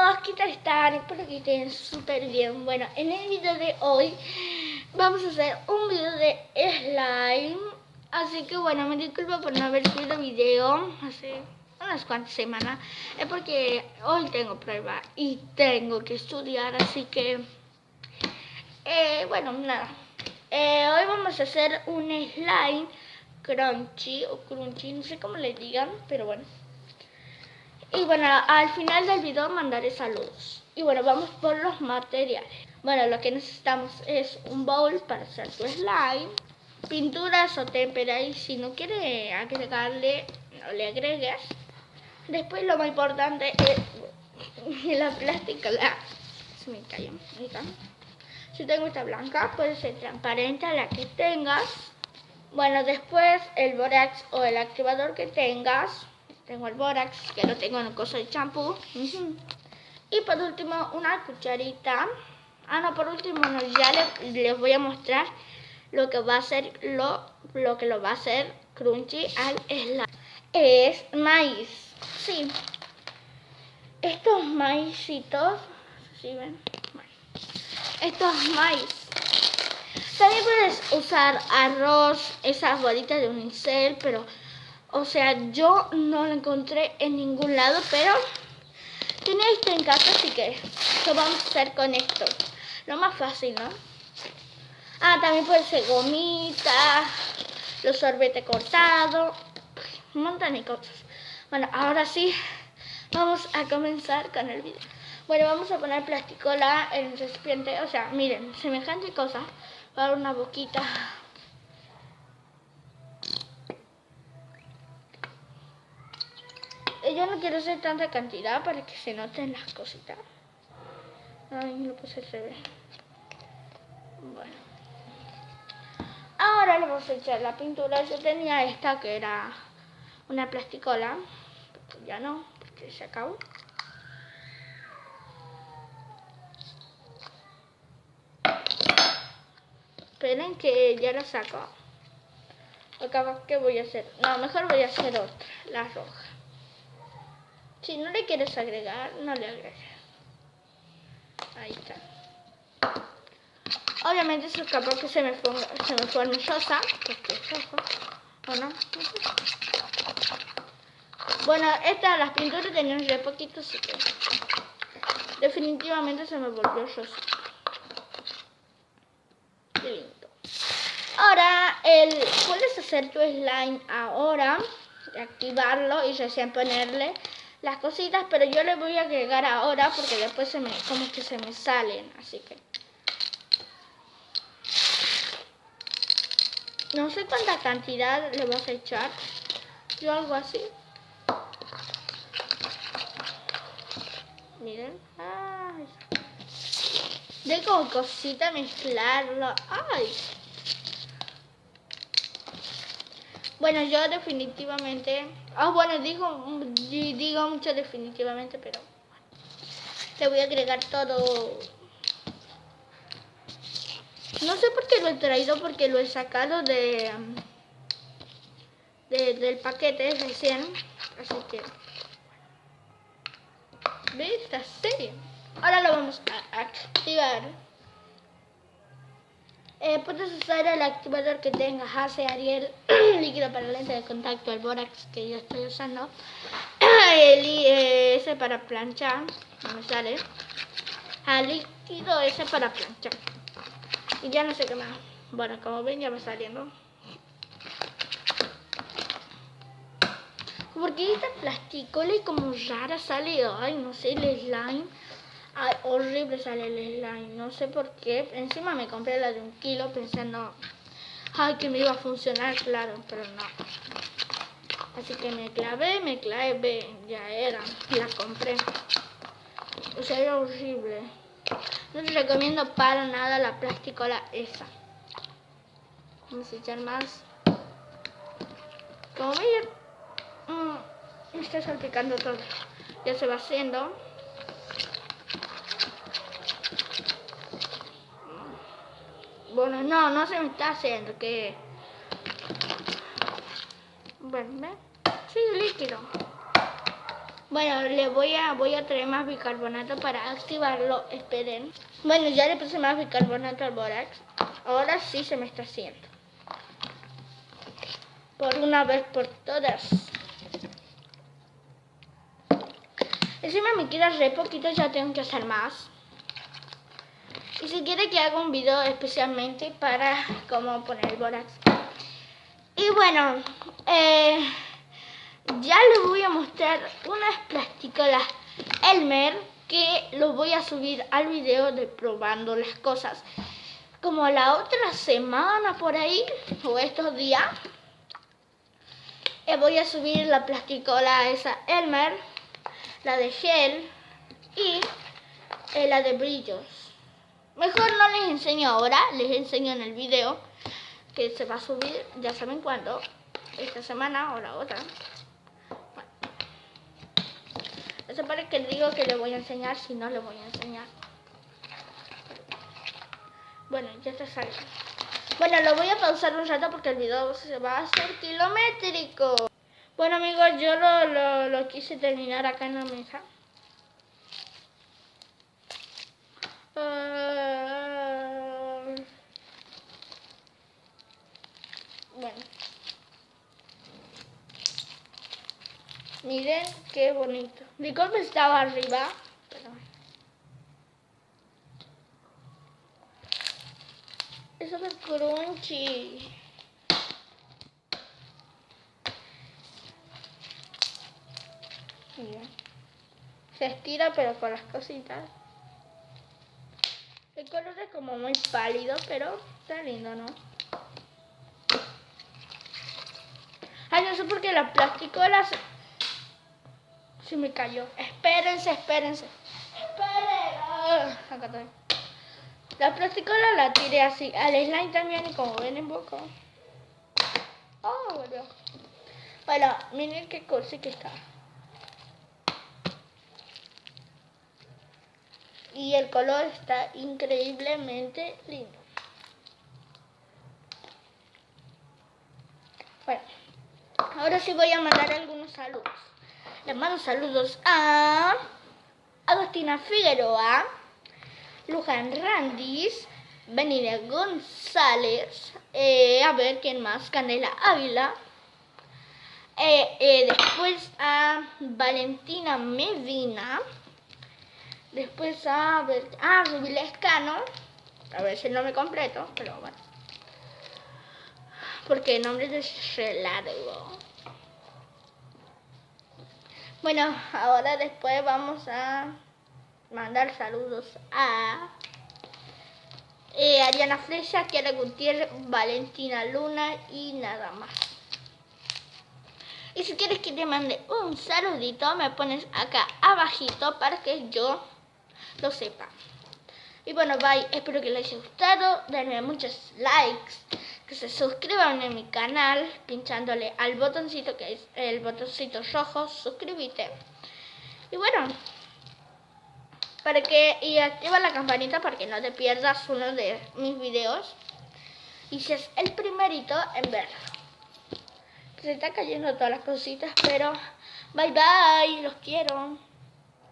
chicos, ¿qué tal están? Espero que estén súper bien. Bueno, en el video de hoy vamos a hacer un video de slime. Así que bueno, me disculpo por no haber subido video hace unas cuantas semanas. Es porque hoy tengo prueba y tengo que estudiar, así que bueno, nada. Hoy vamos a hacer un slime crunchy o crunchy, no sé cómo le digan, pero bueno. Y bueno, al final del video mandaré saludos. Y bueno, vamos por los materiales. Bueno, lo que necesitamos es un bowl para hacer tu slime, pinturas o témpera, y si no quieres agregarle, no le agregues. Después lo más importante es la plástica. Se me cayó. Ahí está. Si tengo esta blanca, puede ser transparente a la que tengas. Bueno, después el bórax o el activador que tengas. Tengo el bórax, que lo tengo en el coso de champú. Y por último, una cucharita. Por último, no, ya les voy a mostrar lo que va a ser lo que lo va a hacer crunchy al slime. Es maíz. Sí. Estos maicitos, ¿sí ven? Bueno, estos maíz. También puedes usar arroz, esas bolitas de unicel, pero o sea, yo no lo encontré en ningún lado, pero tenía esto en casa, así que lo vamos a hacer con esto. Lo más fácil, ¿no? También puede ser gomita, los sorbetes cortados, un montón de cosas. Bueno, ahora sí, vamos a comenzar con el video. Bueno, vamos a poner plasticola en el recipiente, o sea, miren, semejante cosa, para una boquita. Yo no quiero hacer tanta cantidad para que se noten las cositas. Ay, lo puse al revés. Bueno. Ahora le vamos a echar la pintura. Yo tenía esta que era una plasticola. Pero ya no, porque se acabó. Esperen que ya la saco. Acá, ¿qué voy a hacer? No, mejor voy a hacer otra, la roja. Si no le quieres agregar, no le agregues. Ahí está. Obviamente eso es capaz que se me forme rosa, porque es rojo. ¿O no? Bueno, las pinturas tenían re poquito, así que definitivamente se me volvió rosa. Qué lindo. Ahora, puedes hacer tu slime ahora, activarlo y recién ponerle las cositas, pero yo le voy a agregar ahora porque después como que se me salen, así que no sé cuánta cantidad le vas a echar. Yo algo así. Miren. De como cosita mezclarlo. Ay. Bueno, yo definitivamente. Bueno, digo mucho definitivamente, pero le voy a agregar todo. No sé por qué lo he traído, porque lo he sacado del paquete recién. Así que, ¿ves? Así. Ahora lo vamos a activar. Puedes usar el activador que tengas, hace Ariel, líquido para lente de contacto, el bórax que yo estoy usando, ese para planchar, no me sale, líquido ese para planchar. Y ya no sé qué más. Bueno, como ven ya va saliendo. Porque esta plasticola y como rara sale, ay, no sé, el slime. Ay, horrible sale el slime, no sé por qué. Encima me compré la de 1 kilo pensando, ay, que me iba a funcionar, claro, pero no. Así que me clavé, ya era, la compré. O sea, era horrible. No te recomiendo para nada la plasticola esa. Vamos a echar más. Como ven, me está salpicando todo. Ya se va haciendo. Bueno, no se me está haciendo, que... Bueno, ¿ven? Sí, líquido. Bueno, voy a traer más bicarbonato para activarlo. Esperen. Bueno, ya le puse más bicarbonato al bórax. Ahora sí se me está haciendo. Por una vez por todas. Encima me queda re poquito, ya tengo que hacer más. Y si quiere que haga un video especialmente para cómo poner el bórax. Y bueno, ya les voy a mostrar unas plasticolas Elmer que los voy a subir al video de probando las cosas. Como la otra semana por ahí, o estos días, voy a subir la plasticola esa Elmer, la de gel y la de brillos. Mejor no les enseño ahora, les enseño en el video que se va a subir, ya saben cuándo, esta semana o la otra. Bueno, eso para que digo que les voy a enseñar, si no les voy a enseñar. Bueno, ya está saliendo. Bueno, lo voy a pausar un rato porque el video se va a hacer kilométrico. Bueno amigos, yo lo quise terminar acá en la mesa. Bueno. Miren qué bonito. Nicole estaba arriba, pero es súper crunchy. Miren. Se estira pero con las cositas. El color es como muy pálido, pero está lindo, ¿no? Ay, no sé por qué la plasticola se me cayó. Espérense. Esperen. Acá estoy. La plasticola la tiré así. Al slime también, y como ven en boca. Oh, volvió. Bueno, miren qué cosa que está. Y el color está increíblemente lindo. Bueno, ahora sí voy a mandar algunos saludos. Les mando saludos a Agostina Figueroa, Luján Randis, Benida González, a ver quién más, Canela Ávila, después a Valentina Medina, después a Rubí Lescano, a ver si el nombre completo, pero bueno, porque el nombre es re largo. Bueno, ahora después vamos a mandar saludos a Ariana Flecha, Kiara Gutiérrez, Valentina Luna y nada más. Y si quieres que te mande un saludito, me pones acá abajito para que yo lo sepa. Y bueno, bye, espero que les haya gustado, denme muchos likes, que se suscriban a mi canal pinchándole al botoncito que es el botoncito rojo, suscríbete. Y bueno, y activa la campanita para que no te pierdas uno de mis videos y seas el primerito en verlo. Se está cayendo todas las cositas, pero bye bye, los quiero.